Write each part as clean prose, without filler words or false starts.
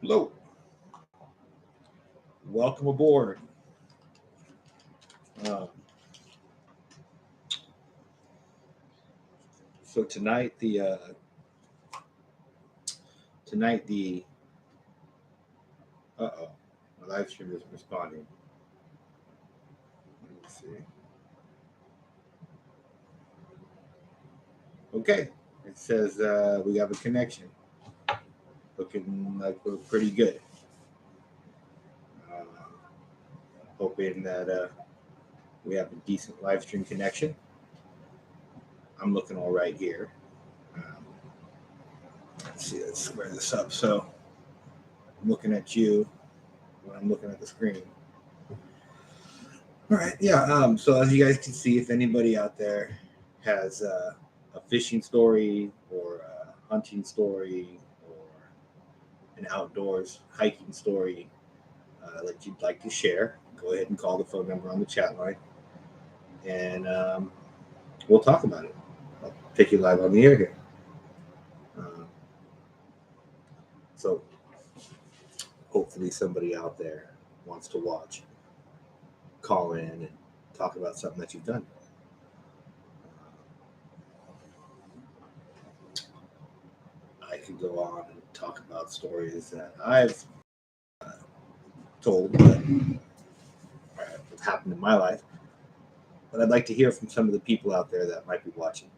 Hello, welcome aboard. Um, so tonight the my live stream isn't responding. Let me see. Okay, it says we have a connection. Looking like we're pretty good. Uh, Hoping that we have a decent live stream connection. I'm looking all right here. Let's see, let's square this up. So I'm looking at you when I'm looking at the screen. All right, yeah. So as you guys can see, if anybody out there has a fishing story or a hunting story or an outdoors hiking story that you'd like to share, go ahead and call the phone number on the chat line, and we'll talk about it. I'll take you live on the air here. So hopefully somebody out there wants to watch, call in and talk about something that you've done. I could go on and talk about stories that I've told that have happened in my life, but I'd like to hear from some of the people out there that might be watching.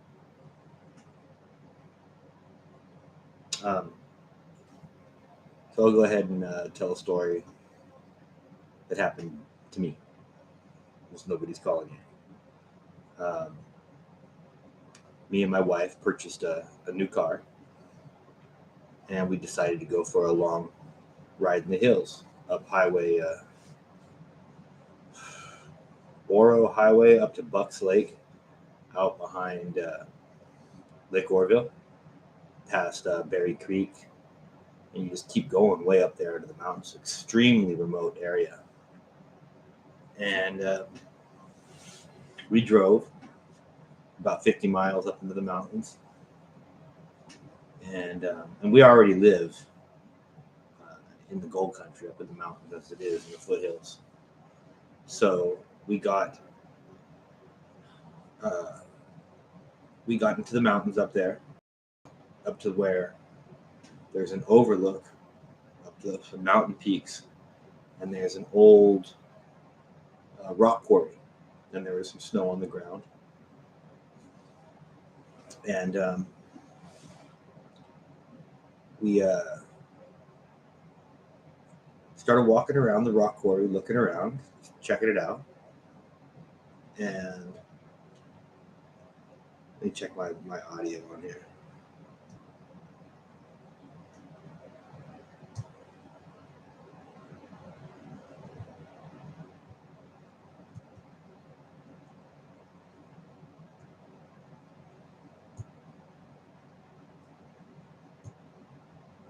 So I'll go ahead and tell a story that happened to me. Just nobody's calling you. Me and my wife purchased a new car, and we decided to go for a long ride in the hills up Highway Oro Highway up to Bucks Lake, out behind Lake Orville, past Berry Creek, and you just keep going way up there into the mountains. Extremely remote area. And we drove about 50 miles up into the mountains, and we already live in the gold country up in the mountains as it is in the foothills. So we got into the mountains up there, up to where there's an overlook up to some mountain peaks, and there's an old rock quarry, and there was some snow on the ground. And we started walking around the rock quarry, looking around, checking it out. And let me check my audio on here.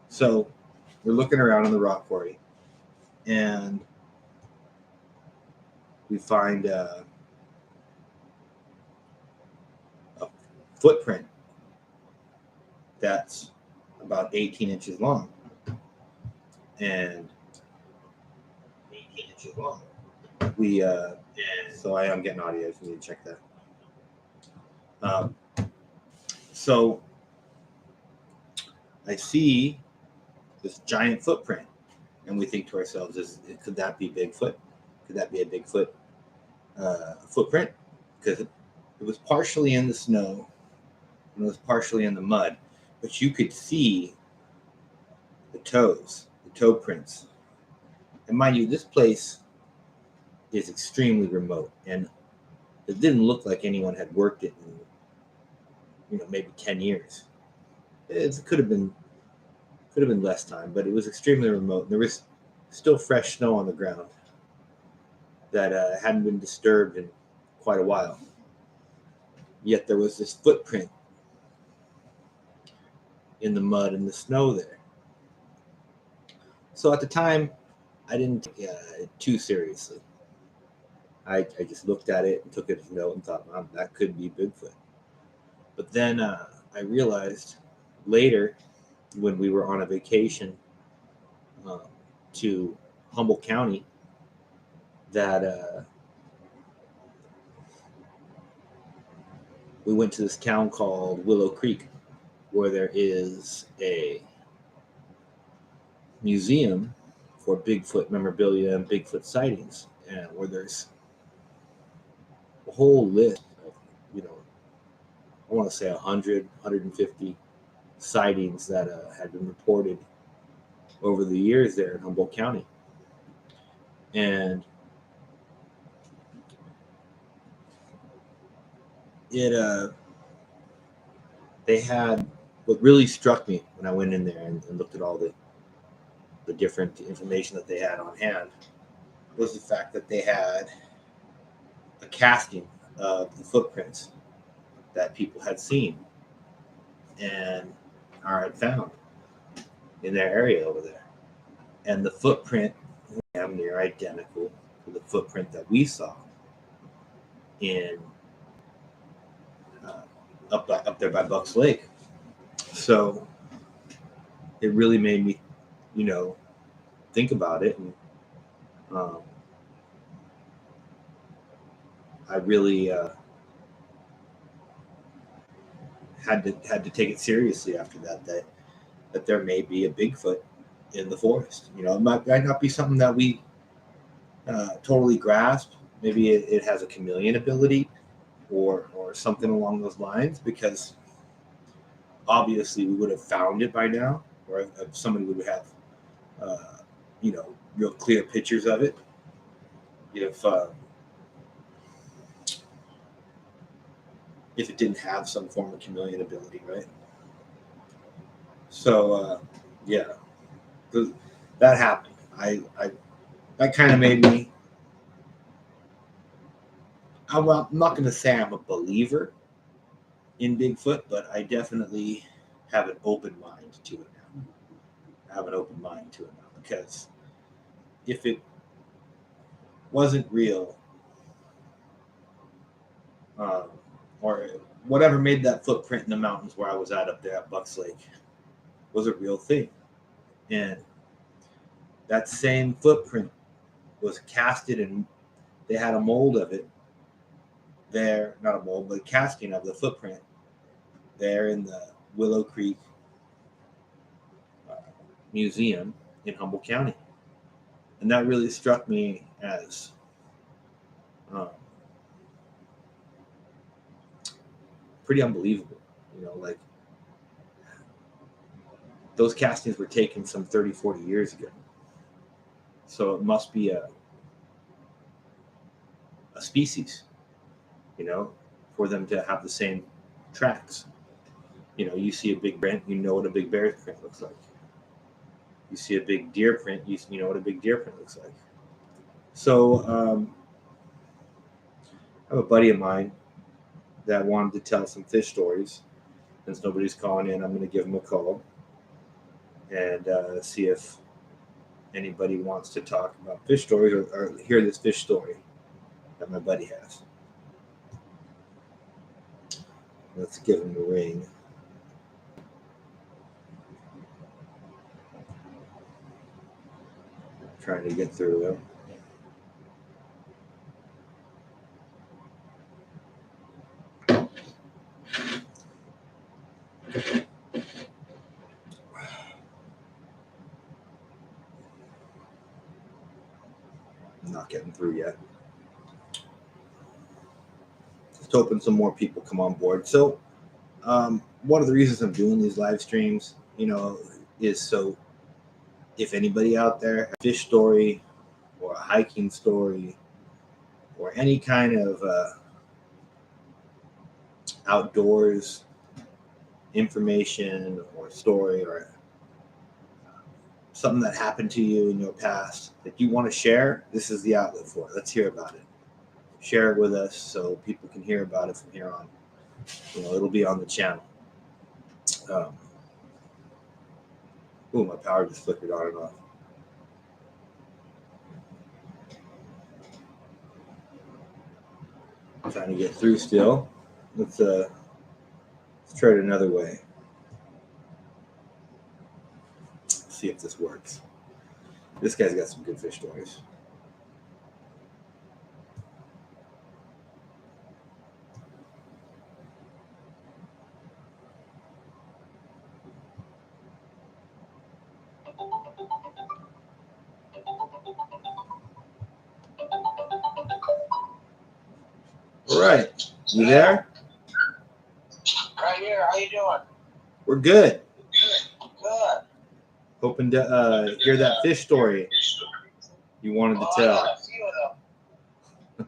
So we're looking around on the rock quarry, and we find a footprint that's about 18 inches long. And 18 inches long. So I am getting audio if you need to check that. So I see this giant footprint, and we think to ourselves, could that be Bigfoot? Could that be a Bigfoot footprint? Because it was partially in the snow and it was partially in the mud, but you could see the toe prints. And mind you, this place is extremely remote, and it didn't look like anyone had worked it in, maybe 10 years. It could have been less time, but it was extremely remote. And there was still fresh snow on the ground that hadn't been disturbed in quite a while. Yet there was this footprint in the mud and the snow there. So at the time, I didn't take it too seriously. I just looked at it and took it as a note and thought, wow, that could be Bigfoot. But then I realized later, when we were on a vacation uh, to Humboldt County that we went to this town called Willow Creek, where there is a museum for Bigfoot memorabilia and Bigfoot sightings, and where there's a whole list of, I want to say 100, 150 sightings that had been reported over the years there in Humboldt County. And it they had, what really struck me when I went in there and looked at all the different information that they had on hand was the fact that they had a casting of the footprints that people had seen and had found in their area over there. And the footprint was damn near identical to the footprint that we saw in up there by Bucks Lake. So it really made me, think about it, and I really had to take it seriously after that there may be a Bigfoot in the forest. It might not be something that we totally grasp. Maybe it has a chameleon ability or something along those lines, because obviously we would have found it by now, or if somebody would have real clear pictures of it if it didn't have some form of chameleon ability, right? So yeah, that happened. I that kind of made me. I'm not going to say I'm a believer in Bigfoot, but I definitely have an open mind to it now. Because if it wasn't real, or whatever made that footprint in the mountains where I was up there at Bucks Lake was a real thing, and that same footprint was casted, and they had a mold of it there, not a mold, but a casting of the footprint there in the Willow Creek Museum in Humboldt County. And that really struck me as pretty unbelievable. Like, those castings were taken some 30, 40 years ago. So it must be a species, for them to have the same tracks. You see a big print, you know what a big bear print looks like. You see a big deer print, you know what a big deer print looks like. So I have a buddy of mine that wanted to tell some fish stories. Since nobody's calling in, I'm going to give him a call and see if anybody wants to talk about fish stories or hear this fish story that my buddy has. Let's give him a ring. Trying to get through him. Not getting through yet. Just hoping some more people come on board. So one of the reasons I'm doing these live streams, is so if anybody out there has a fish story or a hiking story or any kind of outdoors information or story or something that happened to you in your past that you want to share, this is the outlet for it. Let's hear about it. Share it with us so people can hear about it from here on. It'll be on the channel. My power just flickered on and off. I'm trying to get through still. Let's try it another way. See if this works. This guy's got some good fish stories. All right, you there? Right here. How you doing? We're good. Good. Hoping to hear that fish story you wanted to Well, tell. I got a few of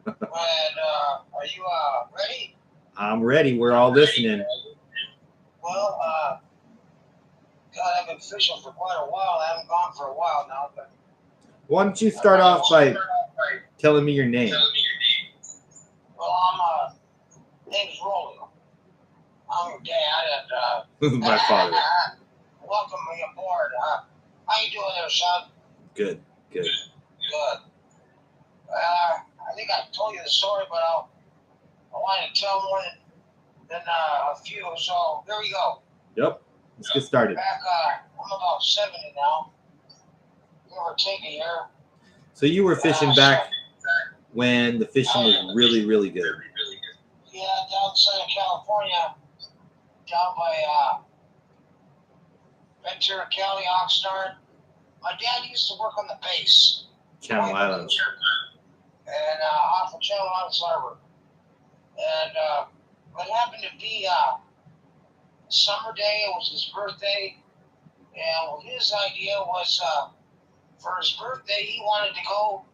them. And are you ready? I'm ready. We're all listening. Well, God, I've been fishing for quite a while. I haven't gone for a while now, but Why don't you start off by telling me your name? well, name's Rolly. I'm your dad, and My father. welcome me aboard. How you doing there, son? Good. Good. I think I told you the story, but I wanted to tell more than a few. So here we go. Yep. Let's get started. Back, I'm about 70 now. Give or take a year. So you were fishing back when the fishing was really, really good. Yeah, down in Southern California, down by Ventura County, Oxnard. My dad used to work on the base. Channel Islands. And off of Channel Islands Harbor. And it happened to be a summer day. It was his birthday. And his idea was for his birthday, he wanted to go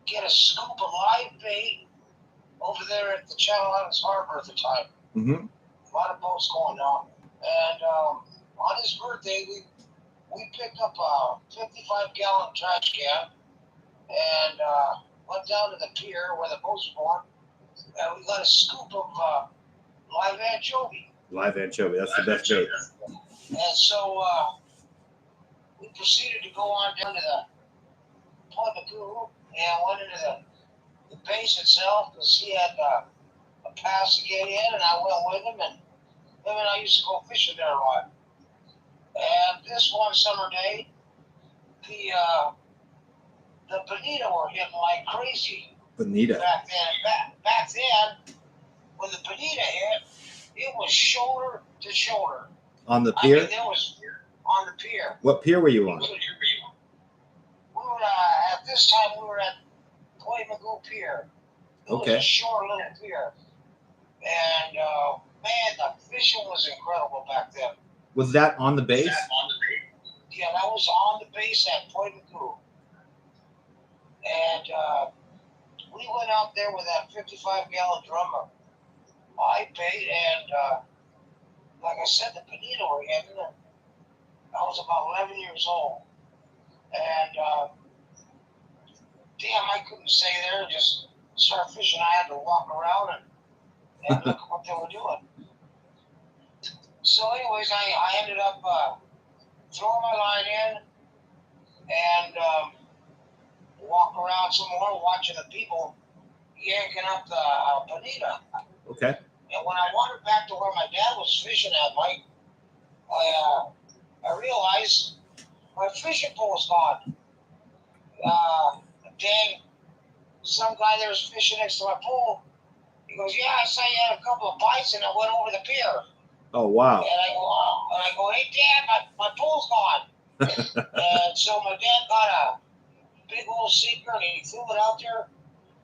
get a scoop of live bait over there at the Channel Islands Harbor at the time. Mm-hmm. A lot of boats going down. And on his birthday, we picked up a 55-gallon trash can and went down to the pier where the boats were going, and we got a scoop of live anchovy. Live anchovy. That's the best bait. And so we proceeded to go on down to the Point Magoo and went into the base itself because he had a pass to get in, and I went with him, and him and I used to go fishing there a lot. And this one summer day, the bonita were hitting like crazy. Bonita. Back then, when the bonita hit, it was shoulder to shoulder. On the pier? I mean, there was on the pier. What pier were you on? We were at this time we were at Point Magoo Pier. It was a short little pier, and man, the fishing was incredible back then. Was that on the base? Yeah, that was on the base at Point Magoo. And we went out there with that 55-gallon drum of live bait, and like I said, the bonita were hitting it. I was about 11 years old, and damn, I couldn't stay there and just start fishing. I had to walk around and look what they were doing. So, anyways, I ended up throwing my line in and walk around some more, watching the people yanking up the bonita. Okay. And when I wandered back to where my dad was fishing at, Mike, I realized my fishing pole was gone. Dang, some guy there was fishing next to my pole. He goes, "Yeah, I saw you had a couple of bites, and I went over the pier." Oh, wow. And I go, "Hey, Dad, my pole's gone." And so my dad got a big old sinker, and he threw it out there,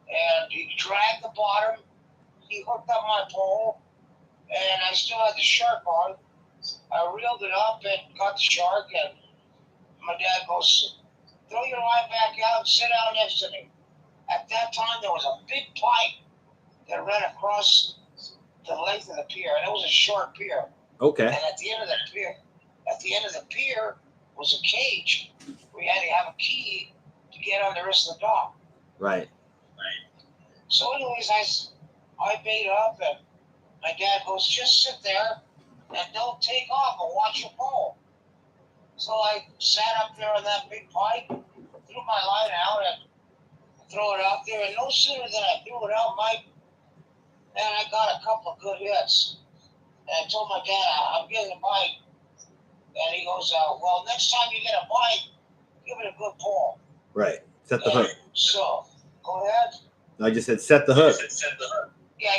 and he dragged the bottom. He hooked up my pole, and I still had the shark on. I reeled it up and got the shark, and my dad goes, "Throw your line back out and sit down next to me." At that time, there was a big pipe that ran across the length of the pier, and it was a short pier. Okay. And at the end of the pier was a cage where you had to have a key to get on the rest of the dock. Right. So, anyways, I bait up, and my dad goes, "Just sit there and don't take off and watch your pole." So I sat up there on that big pipe, threw my line out, and throw it out there. And no sooner than I threw it out, Mike, and I got a couple of good hits. And I told my dad, "I'm getting a bite." And he goes, "Well, next time you get a bite, give it a good pull. Right. Set the hook. So, go ahead. I just said set the hook. Yeah,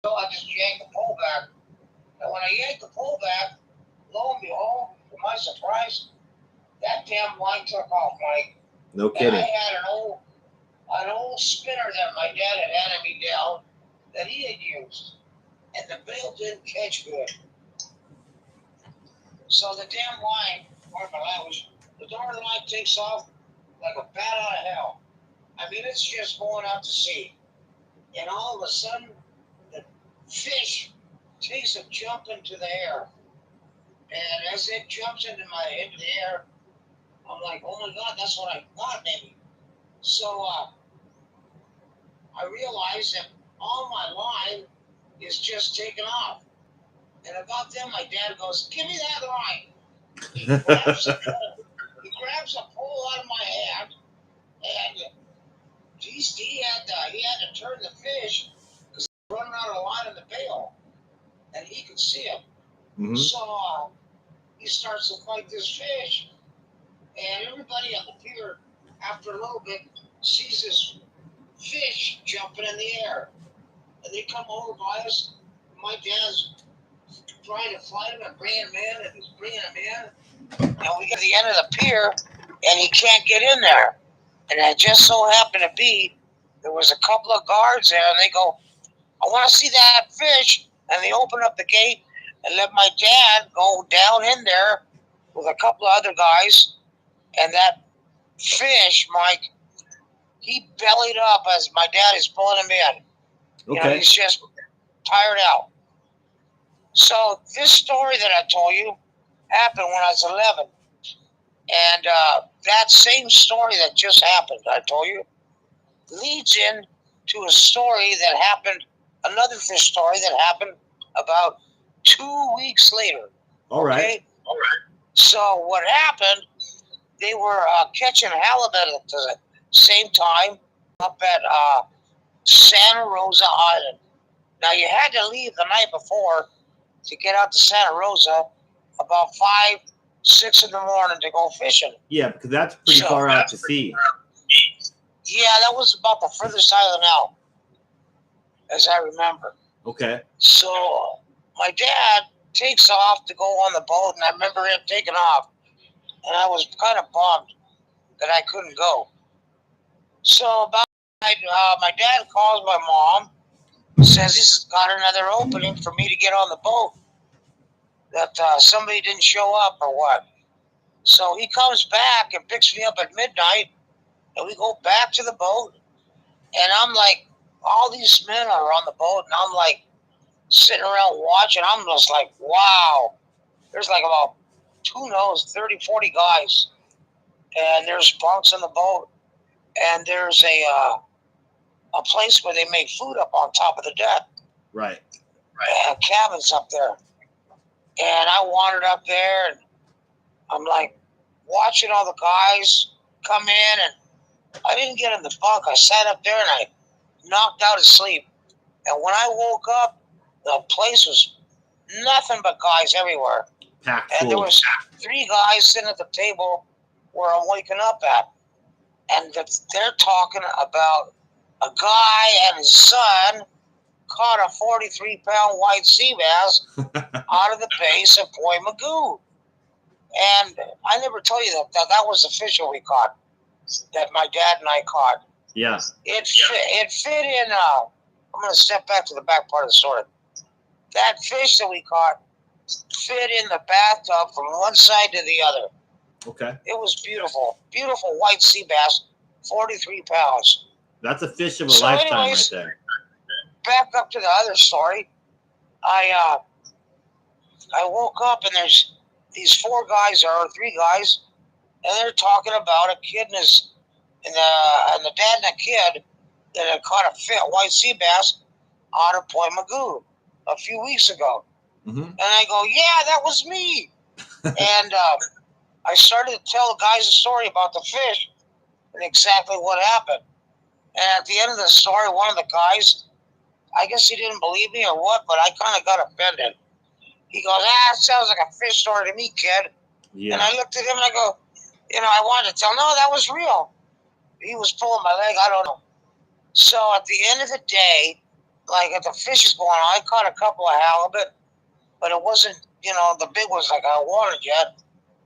so I just yanked the pole back. And when I yanked the pole back, lo and behold, to my surprise, that damn line took off, Mike. No kidding. And I had an old spinner that my dad had handed me down that he had used. And the bail didn't catch good. So the damn line, the darn line takes off like a bat out of hell. I mean, it's just going out to sea. And all of a sudden, the fish takes a jump into the air. And as it jumps into the air, I'm like, oh my God, that's what I thought maybe. So I realized that all my line is just taken off. And about then, my dad goes, give me that line. He grabs a pole out of my hand, and he had to turn the fish because he was running out of line in the bail, and he could see him. Mm-hmm. So he starts to fight this fish, and everybody on the pier, after a little bit, sees this fish jumping in the air, and they come over by us. My dad's trying to fight him and bring him in, and he's bringing him in. And we get to the end of the pier, and he can't get in there. And it just so happened to be, there was a couple of guards there, and they go, I want to see that fish. And they open up the gate and let my dad go down in there with a couple of other guys. And that fish, Mike, he bellied up as my dad is pulling him in. Okay. You know, he's just tired out. So this story that I told you happened when I was 11. And that same story that just happened, I told you, leads in to a story that happened, another fish story that happened about 2 weeks later. All right. Okay? All right. So what happened, they were catching halibut at the same time up at Santa Rosa Island. Now, you had to leave the night before to get out to Santa Rosa about 5, 6 in the morning to go fishing. Yeah, because that's pretty far out to sea. Yeah, that was about the furthest island out, as I remember. Okay. So my dad takes off to go on the boat, and I remember him taking off, and I was kind of bummed that I couldn't go. So about my dad calls my mom, says he's got another opening for me to get on the boat, that somebody didn't show up or what. So he comes back and picks me up at midnight, and we go back to the boat, and I'm like, all these men are on the boat, and I'm like sitting around watching. I'm just like, wow. There's like about 30, 40 guys, and there's bunks on the boat, and there's a place where they make food up on top of the deck. Right. Cabins up there. And I wandered up there, and I'm like watching all the guys come in, and I didn't get in the bunk. I sat up there and I knocked out of sleep. And when I woke up, the place was nothing but guys everywhere. Packed and full. There was 3 guys sitting at the table where I'm waking up at. And they're talking about a guy and his son caught a 43-pound white sea bass out of the base of Point Magoo. And I never told you that was the fish that we caught, that my dad and I caught. Yeah. It fit in, I'm going to step back to the back part of the story. That fish that we caught fit in the bathtub from one side to the other. Okay. It was beautiful. Beautiful white sea bass, 43 pounds. That's a fish of a lifetime right there. Back up to the other story. I woke up and there's these 4 guys or 3 guys, and they're talking about a kid and the dad and a kid that had caught a white sea bass out of Point Magoo a few weeks ago. Mm-hmm. And I go, yeah, that was me. And I started to tell the guys a story about the fish and exactly what happened. And at the end of the story, one of the guys, I guess he didn't believe me or what, but I kind of got offended. He goes, it sounds like a fish story to me, kid. And I looked at him and I go, I wanted to tell him, no, that was real. He was pulling my leg. I don't know. So at the end of the day, like if the fish is going on, I caught a couple of halibut, but it wasn't, the big ones like I wanted yet.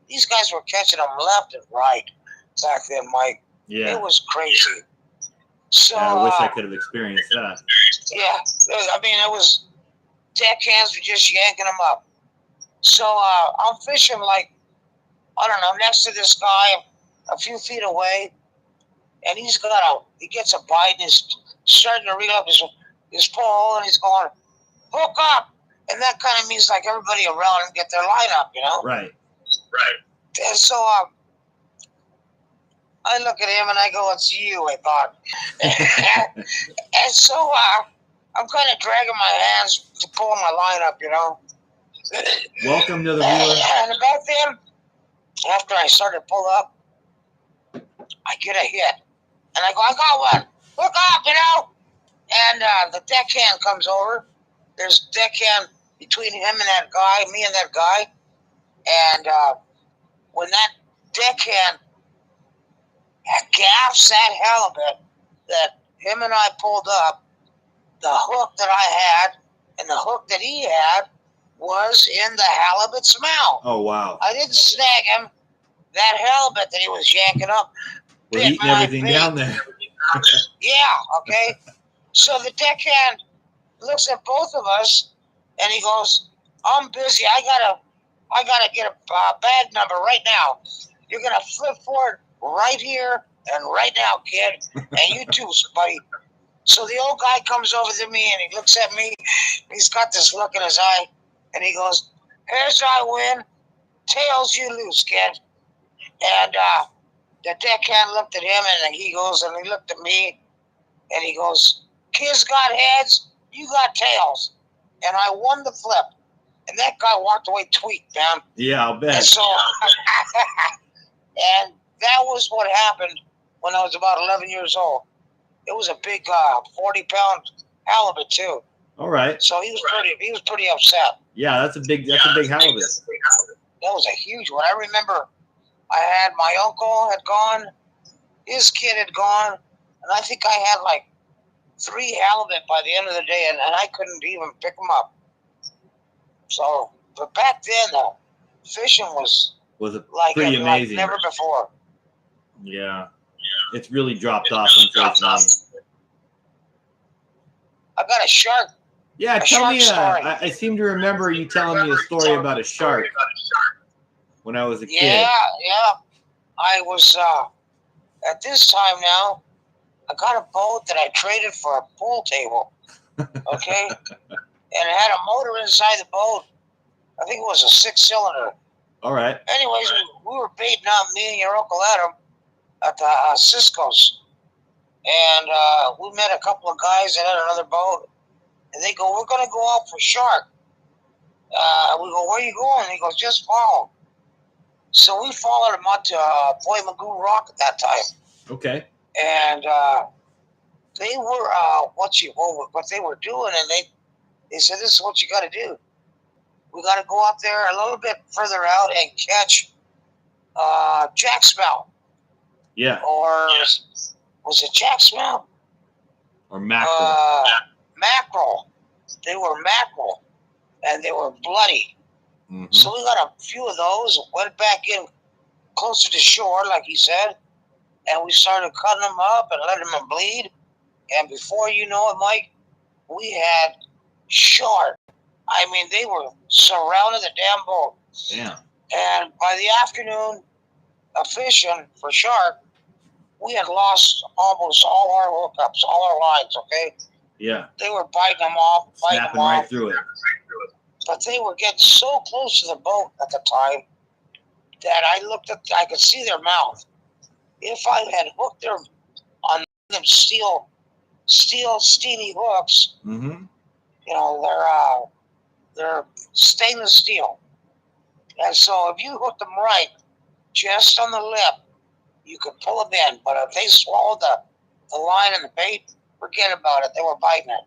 These guys were catching them left and right back then, Mike. Yeah. It was crazy. So I wish I could have experienced that. Yeah. I mean, it was deckhands were just yanking them up. So I'm fishing like, I don't know, next to this guy a few feet away, and he gets a bite and he's starting to reel up his pole and he's going, hook up. And that kind of means like everybody around him get their line up, Right. And so I look at him and I go, it's you, I thought. And so I'm kind of dragging my hands to pull my line up, Welcome to the viewer. And about then, after I started to pull up, I get a hit. And I go, I got one. Look up, And the deckhand comes over. There's a deckhand between him and that guy, me and that guy. And when that deckhand gaffs that halibut that him and I pulled up, the hook that I had and the hook that he had was in the halibut's mouth. Oh, wow. I didn't snag him. That halibut that he was yanking up was eating everything down there. Yeah, okay. So the deckhand looks at both of us and he goes, I'm busy. I gotta get a bag number right now. You're gonna flip forward right here and right now, kid. And you too, buddy. So the old guy comes over to me and he looks at me. He's got this look in his eye and he goes, heads I win, tails you lose, kid. And the deckhand looked at him and he goes, and he looked at me and he goes, kids got heads, you got tails. And I won the flip. And that guy walked away tweaked, man. Yeah, I'll bet. And so, and that was what happened when I was about 11 years old. It was a big 40-pound halibut too. All right. So he was pretty upset. Yeah, that's a big halibut. That was a huge one. I remember my uncle had gone, his kid had gone, and I think I had like 3 halibut by the end of the day, and I couldn't even pick them up. So, but back then, fishing was like pretty amazing. Like never before. Yeah, it's really dropped off, unfortunately. I got a shark. Yeah, tell me. I seem to remember you telling me a story about a shark when I was a kid. Yeah. I was at this time now. I got a boat that I traded for a pool table. Okay, and it had a motor inside the boat. I think it was a 6-cylinder. All right. Anyways, we were baiting out, me and your Uncle Adam, at the Cisco's. And we met a couple of guys that had another boat. And they go, we're going to go out for shark. We go, where are you going? He goes, just follow. So we followed him out to Boy Magoo Rock at that time. Okay. And they were, what they were doing, and they said, this is what you got to do. We got to go up there a little bit further out and catch jack smell. Yeah. Or was it jack smell? Or mackerel. Mackerel. They were mackerel, and they were bloody. Mm-hmm. So we got a few of those, went back in closer to shore, like he said, and we started cutting them up and letting them bleed. And before you know it, Mike, we had shark. I mean, they were surrounding the damn boat. Yeah. And by the afternoon of fishing for shark, we had lost almost all our hookups, all our lines, okay? Yeah. They were biting them off, snapping right through it. But they were getting so close to the boat at the time that I could see their mouth. If I had hooked them on them steel steely hooks, mm-hmm. They're stainless steel. And so if you hook them right, just on the lip, you could pull them in. But if they swallowed the line and the bait, forget about it. They were biting it.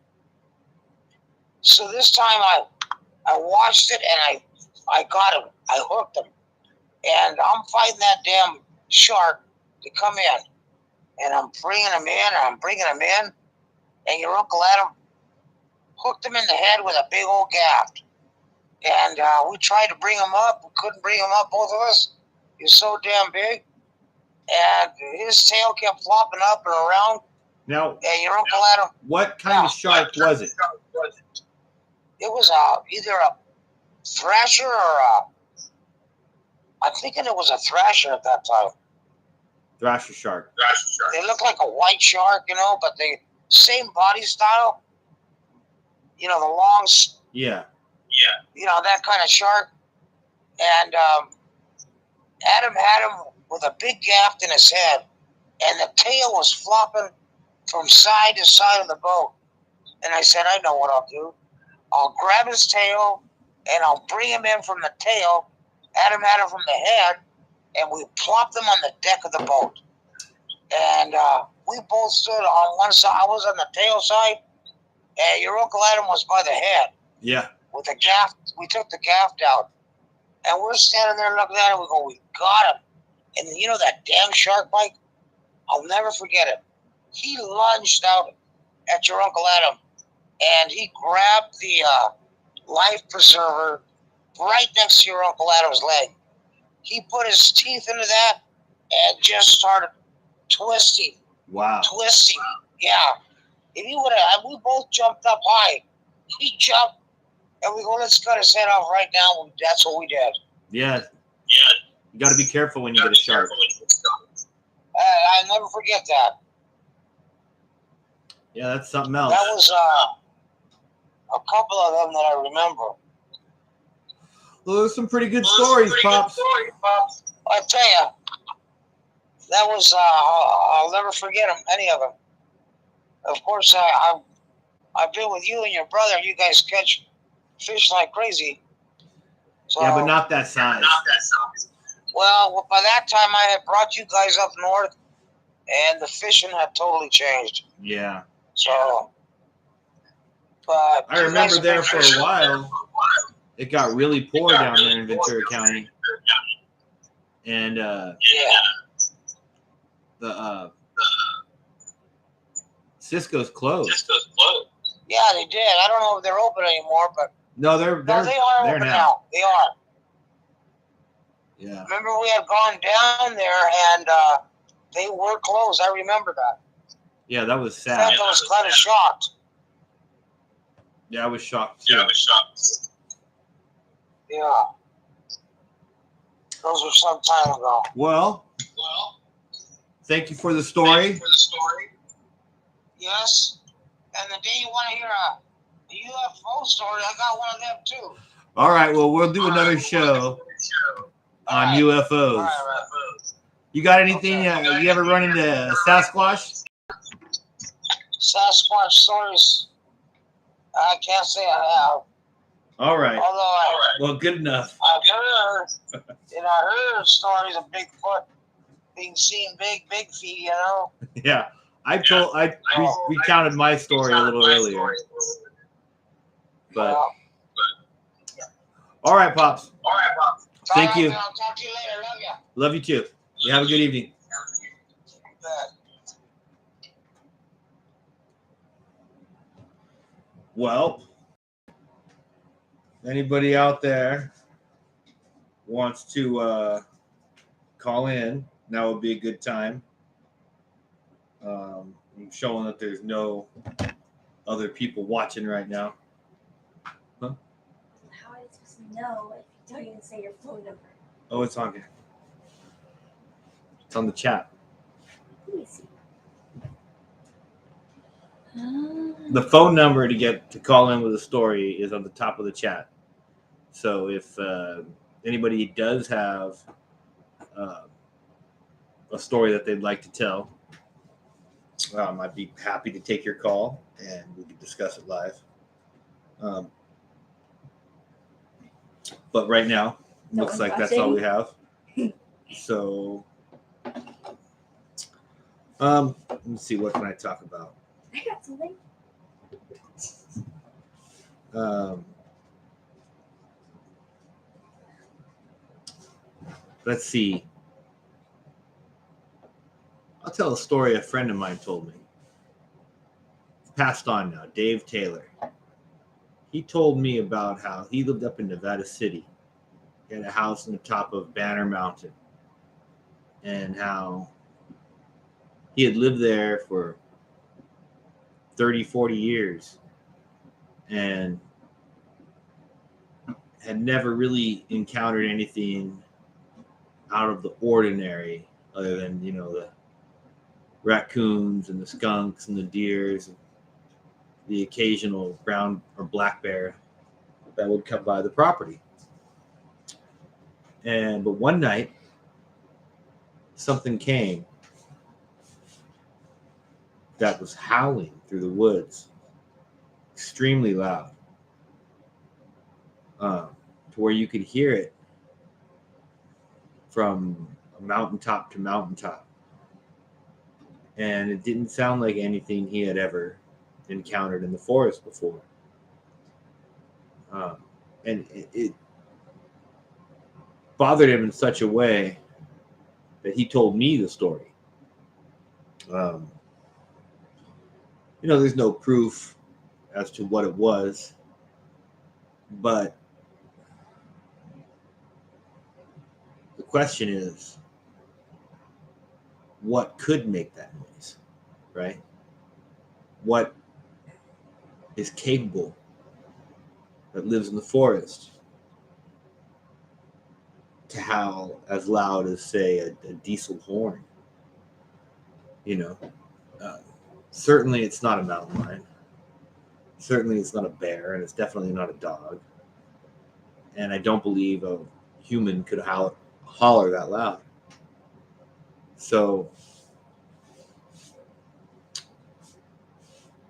So this time I watched it and I got him. I hooked him. and I'm fighting that damn shark to come in, and I'm bringing him in, and your Uncle Adam hooked him in the head with a big old gaff. And we tried to bring him up. We couldn't bring him up, both of us. He was so damn big. And his tail kept flopping up and around. Now, and your Uncle Adam. What kind of shark was it? It was either a thrasher or I'm thinking it was a thrasher at that time. Thrasher shark. They look like a white shark, but they same body style. The long. Yeah. That kind of shark. And Adam had him with a big gaff in his head, and the tail was flopping from side to side of the boat. And I said, I know what I'll do. I'll grab his tail, and I'll bring him in from the tail. Adam had him from the head, and we plopped him on the deck of the boat. And we both stood on one side. I was on the tail side, and your Uncle Adam was by the head. Yeah. With the gaff, we took the gaff down. And we're standing there looking at him. We go, we got him. And that damn shark bite? I'll never forget it. He lunged out at your Uncle Adam, and he grabbed the life preserver right next to your Uncle Adam's leg. He put his teeth into that and just started twisting. Wow. Twisting. Yeah. If he would have, we both jumped up high. He jumped, and we go, let's cut his head off right now. That's what we did. Yeah. You got to be careful when you get a shark. I'll never forget that. Yeah, that's something else. That was a couple of them that I remember. Well, there's some pretty good stories, Pops. I tell you, that was, I'll never forget them, any of them. Of course, I've been with you and your brother. You guys catch fish like crazy. So, yeah, but not that size. Well, by that time, I had brought you guys up north, and the fishing had totally changed. Yeah. So, but I remember there for a while, it got really poor down there in Ventura County. And the Cisco's closed. Yeah, they did. I don't know if they're open anymore, but no, they are open now. They are. Yeah. Remember, we had gone down there, and they were closed. I remember that. Yeah, that was sad. In fact, I was kind of shocked. Yeah, I was shocked too. Yeah. Those were some time ago. Well, thank you for the story. Yes. And the day you want to hear a UFO story, I got one of them too. All right. Well, we'll do another show on UFOs. All right. You got anything? You ever run into Sasquatch? Sasquatch stories? I can't say I have. All right. Although Well, good enough. I've heard stories of Bigfoot being seen big feet, Yeah. We counted my story a little earlier. But all right, Pops. Thank you. I'll talk to you later. Love you. Love you too. You have a good evening. Well, anybody out there wants to call in, now would be a good time. I'm showing that there's no other people watching right now. Huh? How are you supposed to know if you don't even say your phone number? Oh, it's on here. It's on the chat. Let me see. The phone number to call in with a story is on the top of the chat. So if anybody does have a story that they'd like to tell, I'd be happy to take your call and we can discuss it live. But right now, looks like that's all we have. So, let me see, what can I talk about? I got something. let's see. I'll tell a story a friend of mine told me. It's passed on now. Dave Taylor. He told me about how he lived up in Nevada City. He had a house on the top of Banner Mountain, and how he had lived there for 30, 40 years and had never really encountered anything out of the ordinary other than, the raccoons and the skunks and the deers and the occasional brown or black bear that would come by the property. But one night, something came that was howling through the woods, extremely loud, to where you could hear it from mountaintop to mountaintop. And it didn't sound like anything he had ever encountered in the forest before. And it bothered him in such a way that he told me the story. There's no proof as to what it was, but the question is, what could make that noise, right? What is capable that lives in the forest to howl as loud as, say, a diesel horn? Certainly it's not a mountain lion. Certainly it's not a bear, and it's definitely not a dog. And I don't believe a human could holler that loud. So,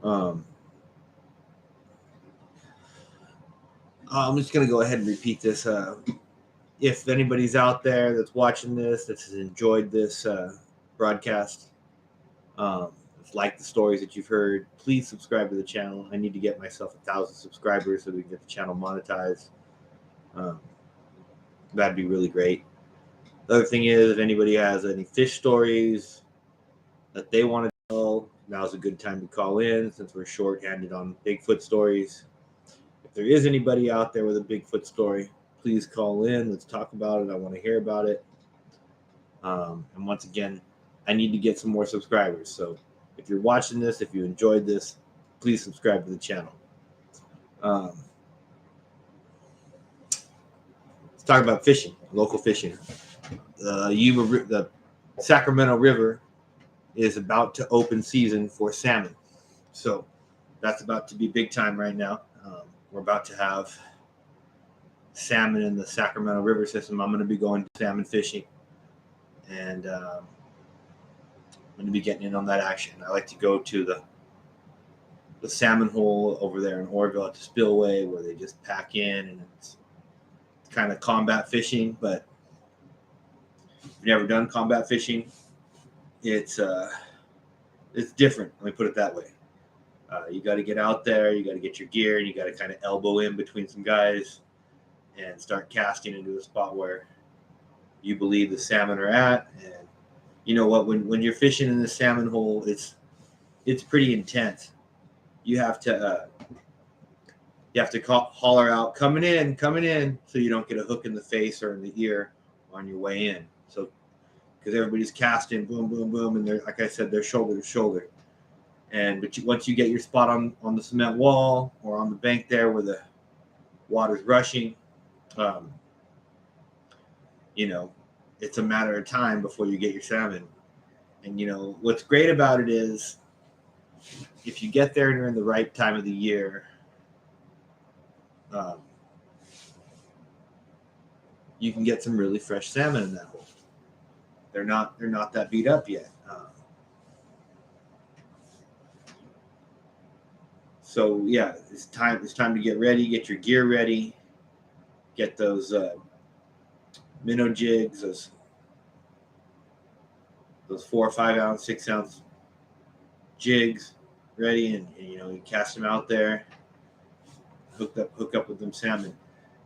I'm just going to go ahead and repeat this. If anybody's out there that's watching this, that has enjoyed this broadcast, like the stories that you've heard, please subscribe to the channel. I need to get myself 1,000 subscribers so we can get the channel monetized. That'd be really great. The other thing is, if anybody has any fish stories that they want to tell, now's a good time to call in since we're short-handed on Bigfoot stories. If there is anybody out there with a Bigfoot story, please call in. Let's talk about it. I want to hear about it. And once again, I need to get some more subscribers. So if you're watching this, if you enjoyed this, please subscribe to the channel. Let's talk about fishing, local fishing. The Sacramento River is about to open season for salmon. So that's about to be big time right now. We're about to have salmon in the Sacramento River system. I'm going to be going salmon fishing, and I'm going to be getting in on that action. I like to go to the salmon hole over there in Orville at the spillway where they just pack in, and it's kind of combat fishing. But if you've never done combat fishing, it's different. Let me put it that way. You got to get out there, you got to get your gear, and you got to kind of elbow in between some guys and start casting into a spot where you believe the salmon are at. And you know what? When you're fishing in the salmon hole, it's pretty intense. You have to holler out, coming in, so you don't get a hook in the face or in the ear on your way in. So because everybody's casting, boom, boom, boom, and they're, like I said, they're shoulder to shoulder. But once you get your spot on the cement wall or on the bank there where the water's rushing, it's a matter of time before you get your salmon. And what's great about it is, if you get there during the right time of the year, you can get some really fresh salmon in that hole. They're not that beat up yet. So yeah, it's time to get ready, get your gear ready, get those minnow jigs, those 4 or 5 ounce, 6 ounce jigs ready, and you cast them out there, hook up with them salmon.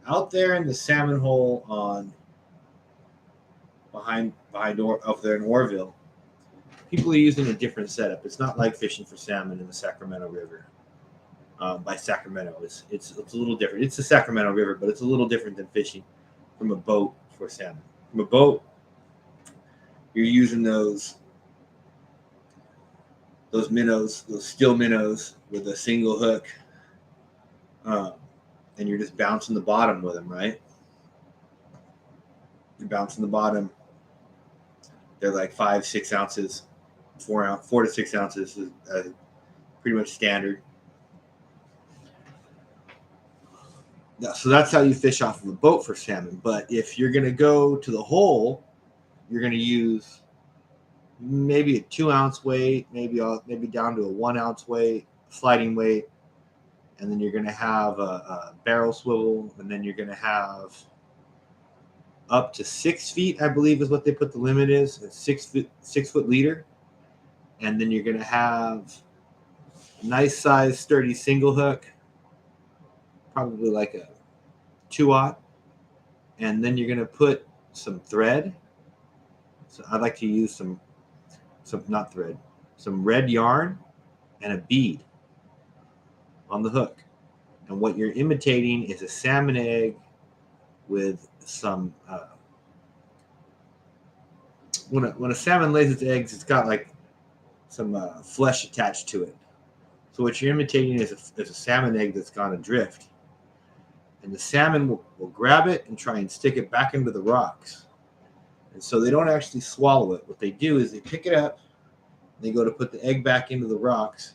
Out there in the salmon hole on behind up there in Orville, people are using a different setup. It's not like fishing for salmon in the Sacramento River. By Sacramento, it's a little different. It's the Sacramento River, but it's a little different than fishing from a boat for salmon. From a boat, you're using those minnows, those steel minnows with a single hook, and you're just bouncing the bottom with them, right? You're bouncing the bottom. They're like 5-6 ounces, 4 to 6 ounces is pretty much standard. So that's how you fish off of a boat for salmon. But if you're going to go to the hole, you're going to use maybe a 2-ounce weight, maybe down to a 1-ounce weight, sliding weight, and then you're going to have a barrel swivel, and then you're going to have up to 6 feet, I believe, is what they put the limit is, a 6-foot leader, and then you're going to have a nice size sturdy single hook, probably like a 2-aught, and then you're going to put some thread. So I'd like to use some red yarn and a bead on the hook. And what you're imitating is a salmon egg with some, when a salmon lays its eggs, it's got like some flesh attached to it. So what you're imitating is a salmon egg that's gone adrift. And the salmon will grab it and try and stick it back into the rocks. And so they don't actually swallow it. What they do is they pick it up, they go to put the egg back into the rocks,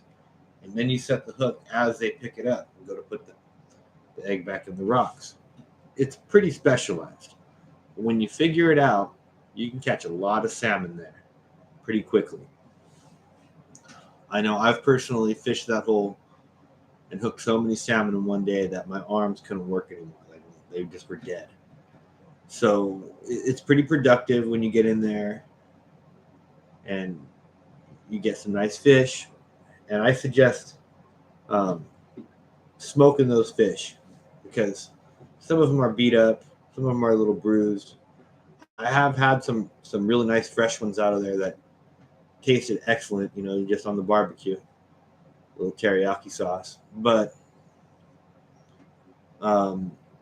and then you set the hook as they pick it up and go to put the egg back in the rocks. It's pretty specialized. But when you figure it out, you can catch a lot of salmon there pretty quickly. I know I've personally fished that hole and hooked so many salmon in one day that my arms couldn't work anymore. Like, they just were dead. So it's pretty productive when you get in there and you get some nice fish. And I suggest smoking those fish because some of them are beat up, some of them are a little bruised. I have had some really nice fresh ones out of there that tasted excellent, just on the barbecue, a little teriyaki sauce. But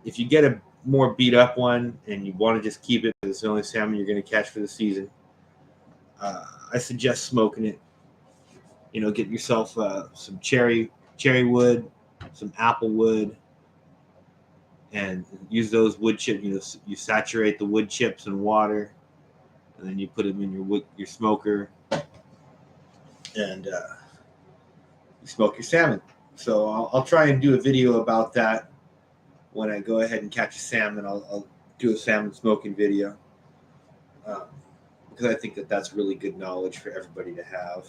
if you get a more beat up one and you want to just keep it because it's the only salmon you're going to catch for the season, I suggest smoking it. Get yourself some cherry wood, some apple wood, and use those wood chips. You saturate the wood chips in water, and then you put them in your smoker, and you smoke your salmon. So I'll try and do a video about that when I go ahead and catch a salmon. I'll do a salmon smoking video because I think that's really good knowledge for everybody to have.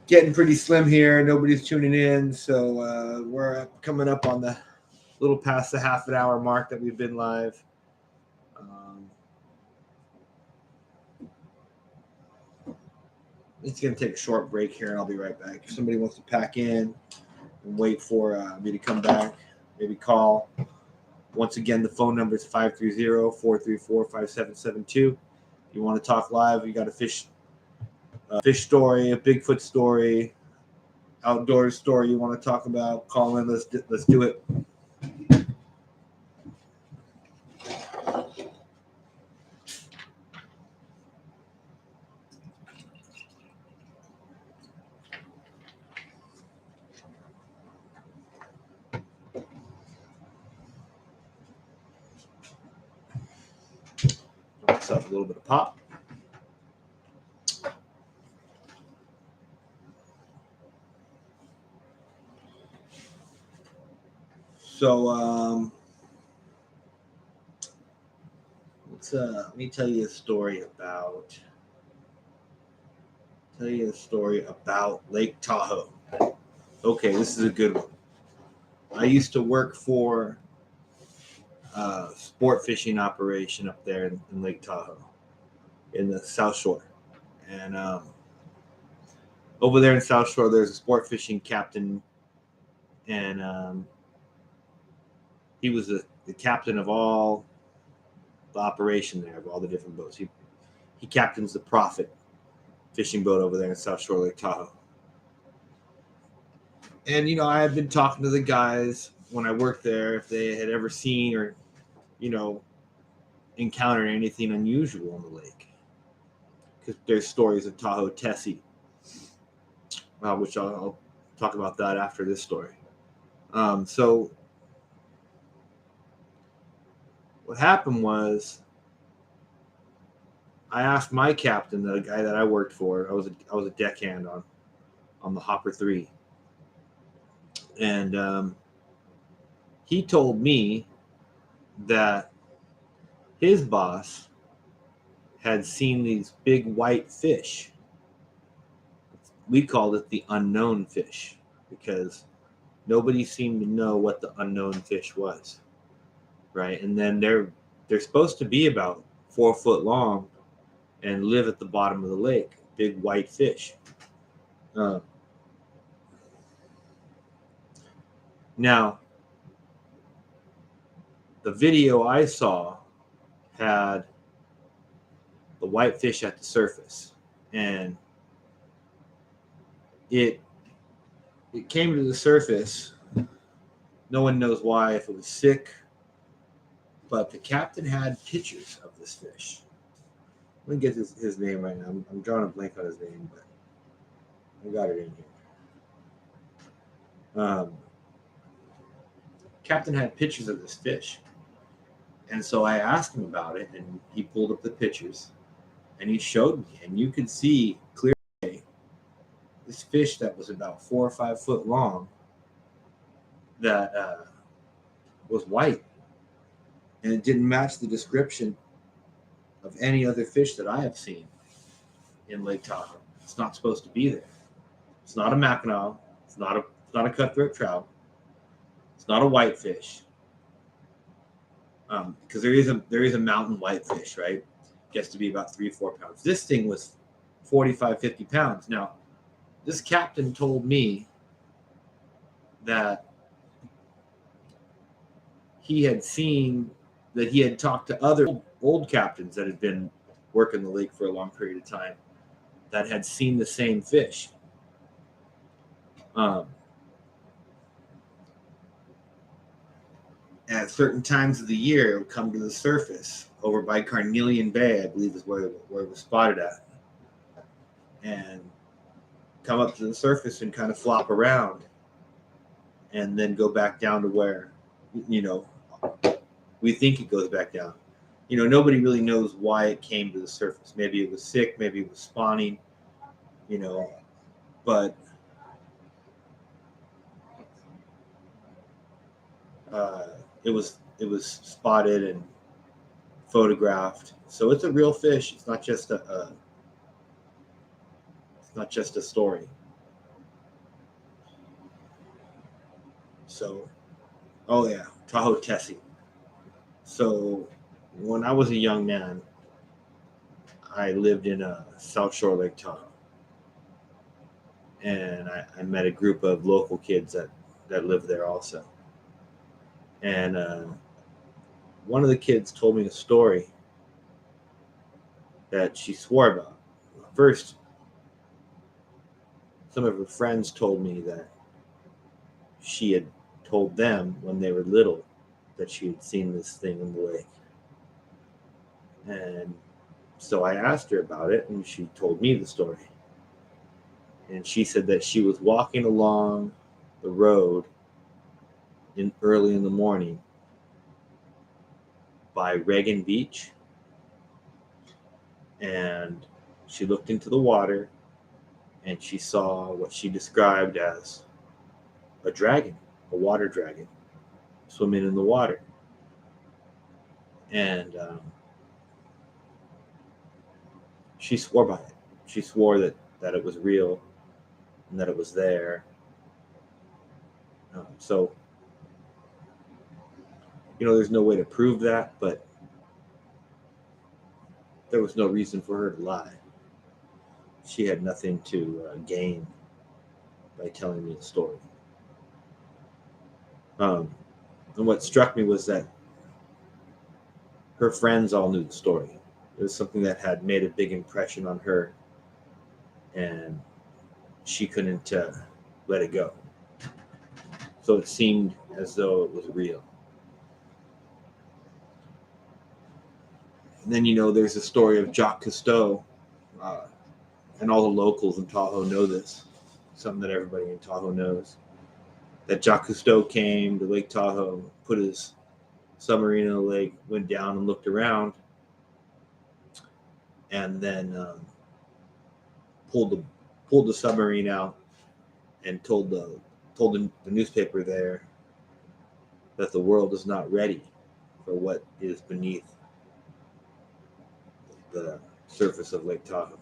Getting pretty slim here. Nobody's tuning in, so we're coming up on the little past the half an hour mark that we've been live. It's going to take a short break here, and I'll be right back. If somebody wants to pack in and wait for me to come back, maybe call. Once again, the phone number is 530-434-5772. If you want to talk live, you got a fish story, a Bigfoot story, outdoors story you want to talk about, call in. Let's do it. Myself a little bit of pop. So let me tell you a story about Lake Tahoe. Okay, this is a good one. I used to work for a sport fishing operation up there in Lake Tahoe in the South Shore. And over there in South Shore, there's a sport fishing captain, and he was the captain of all the operation there, of all the different boats. He captains the Prophet fishing boat over there in South Shore Lake Tahoe. And, you know, I had been talking to the guys when I worked there if they had ever seen or, you know, encountered anything unusual on the lake. Because there's stories of Tahoe Tessie, which I'll talk about that after this story. So what happened was I asked my captain, the guy that I worked for, I was a deckhand on the Hopper 3. And he told me that his boss had seen these big white fish. We called it the unknown fish because nobody seemed to know what the unknown fish was, right? And then they're supposed to be about 4 foot long and live at the bottom of the lake, big white fish. Now, the video I saw had the white fish at the surface, and it came to the surface. No one knows why, if it was sick, but the captain had pictures of this fish. Let me get his name right now. I'm drawing a blank on his name, but I got it in here. Captain had pictures of this fish. And so I asked him about it, and he pulled up the pictures, and he showed me. And you could see clearly this fish that was about 4 or 5 foot long that was white. And it didn't match the description of any other fish that I have seen in Lake Tahoe. It's not supposed to be there. It's not a Mackinaw. It's not a cutthroat trout. It's not a whitefish. Because there is a mountain whitefish, right? It gets to be about 3-4 pounds. This thing was 45, 50 pounds. Now, this captain told me that he had talked to other old captains that had been working the lake for a long period of time that had seen the same fish. At certain times of the year, it would come to the surface over by Carnelian Bay, I believe is where it was spotted at, and come up to the surface and kind of flop around and then go back down to where, you know, we think it goes back down. You know, nobody really knows why it came to the surface. Maybe it was sick, maybe it was spawning, you know, but it was spotted and photographed. So it's a real fish. It's not just a story. So, oh yeah, Tahoe Tessie. So when I was a young man, I lived in South Shore Lake Tahoe, and I met a group of local kids that lived there also. And one of the kids told me a story that she swore about. First, some of her friends told me that she had told them when they were little that she had seen this thing in the lake. And so I asked her about it, and she told me the story. And she said that she was walking along the road early in the morning by Reagan Beach, and she looked into the water and she saw what she described as a dragon, a water dragon, swimming in the water. And she swore by it. She swore that it was real and that it was there. So, you know, there's no way to prove that, but there was no reason for her to lie. She had nothing to gain by telling me the story. And what struck me was that her friends all knew the story. It was something that had made a big impression on her, and she couldn't let it go. So it seemed as though it was real. And then, there's the story of Jacques Cousteau, uh, and all the locals in Tahoe know this, something that everybody in Tahoe knows, that Jacques Cousteau came to Lake Tahoe, put his submarine in the lake, went down and looked around, and then pulled the submarine out and told the newspaper there that the world is not ready for what is beneath the surface of Lake Tahoe.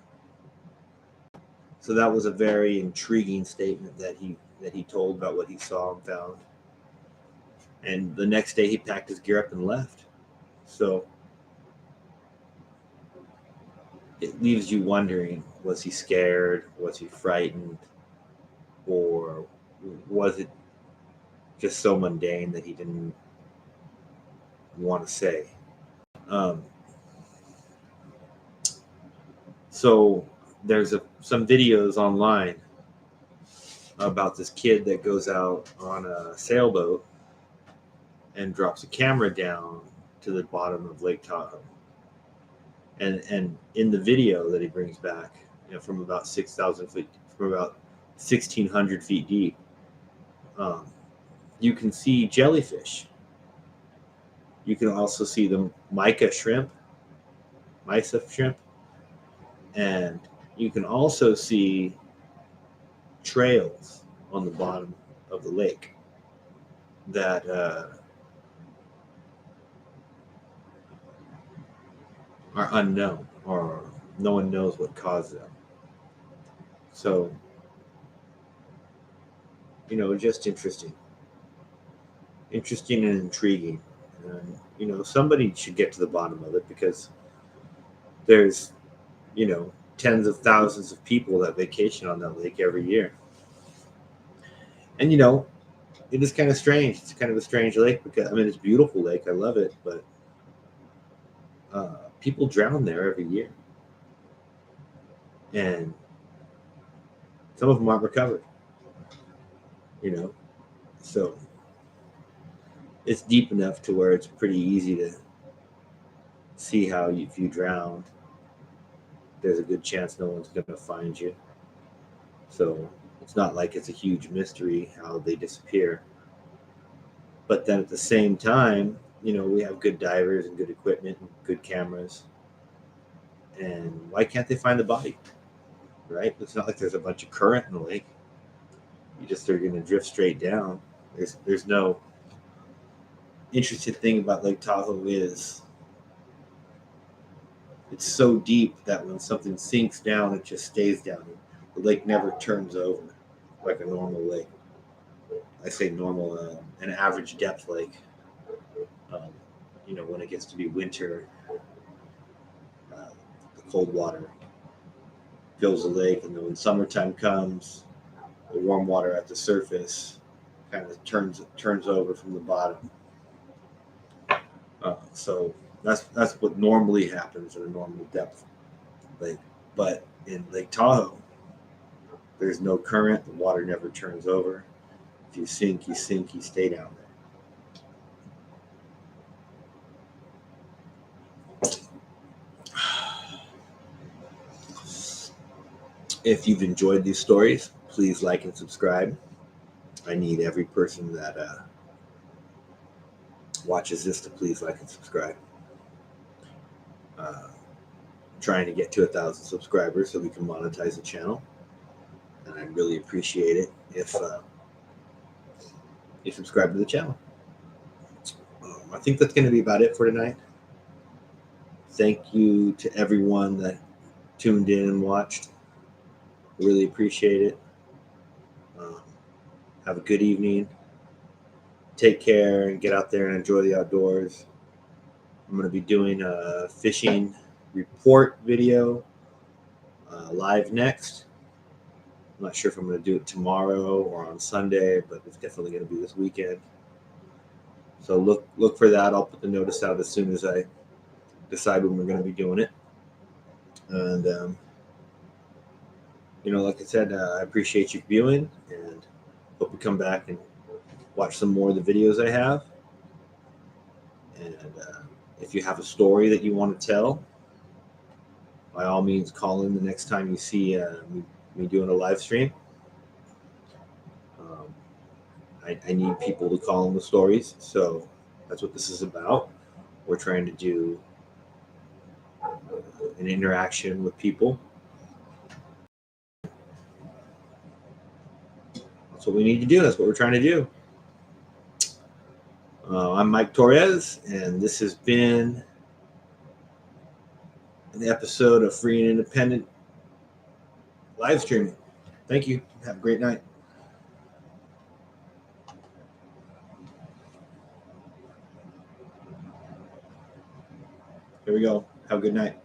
So that was a very intriguing statement that he told about what he saw and found. And the next day he packed his gear up and left. So it leaves you wondering, was he scared? Was he frightened? Or was it just so mundane that he didn't want to say? So there's some videos online about this kid that goes out on a sailboat and drops a camera down to the bottom of Lake Tahoe. And in the video that he brings back, from about 6,000 feet, from about 1,600 feet deep, you can see jellyfish. You can also see the mysa shrimp, and you can also see trails on the bottom of the lake that are unknown, or no one knows what caused them. So, just interesting and intriguing. And, somebody should get to the bottom of it, because there's, tens of thousands of people that vacation on that lake every year. And, it is kind of strange. It's kind of a strange lake, because, it's a beautiful lake. I love it, but people drown there every year. And some of them aren't recovered, So it's deep enough to where it's pretty easy to see how if you drown, there's a good chance no one's going to find you. So it's not like it's a huge mystery how they disappear. But then at the same time, we have good divers and good equipment and good cameras. And why can't they find the body? Right? It's not like there's a bunch of current in the lake. They're going to drift straight down. There's no interesting thing about Lake Tahoe is it's so deep that when something sinks down, it just stays down. The lake never turns over like a normal lake. I say normal, an average depth lake. When it gets to be winter, the cold water fills the lake, and then when summertime comes, the warm water at the surface kind of turns over from the bottom. So that's what normally happens in a normal depth lake. But in Lake Tahoe, there's no current. The water never turns over. If you sink, you stay down there. If you've enjoyed these stories, please like and subscribe. I need every person that watches this to please like and subscribe. Trying to get to 1,000 subscribers so we can monetize the channel, and I'd really appreciate it if you subscribe to the channel. I think that's going to be about it for tonight. Thank you to everyone that tuned in and watched. Really appreciate it. Have a good evening. Take care and get out there and enjoy the outdoors. I'm going to be doing a fishing report video live next. I'm not sure if I'm going to do it tomorrow or on Sunday, but it's definitely going to be this weekend. So look for that. I'll put the notice out as soon as I decide when we're going to be doing it. And like I said, I appreciate you viewing, and hope you come back and watch some more of the videos I have. And if you have a story that you want to tell, by all means, call in the next time you see me doing a live stream. I need people to call in the stories, so that's what this is about. We're trying to do an interaction with people. That's what we need to do. That's what we're trying to do. I'm Mike Torres, and this has been an episode of Free and Independent live streaming. Thank you. Have a great night. Here we go. Have a good night.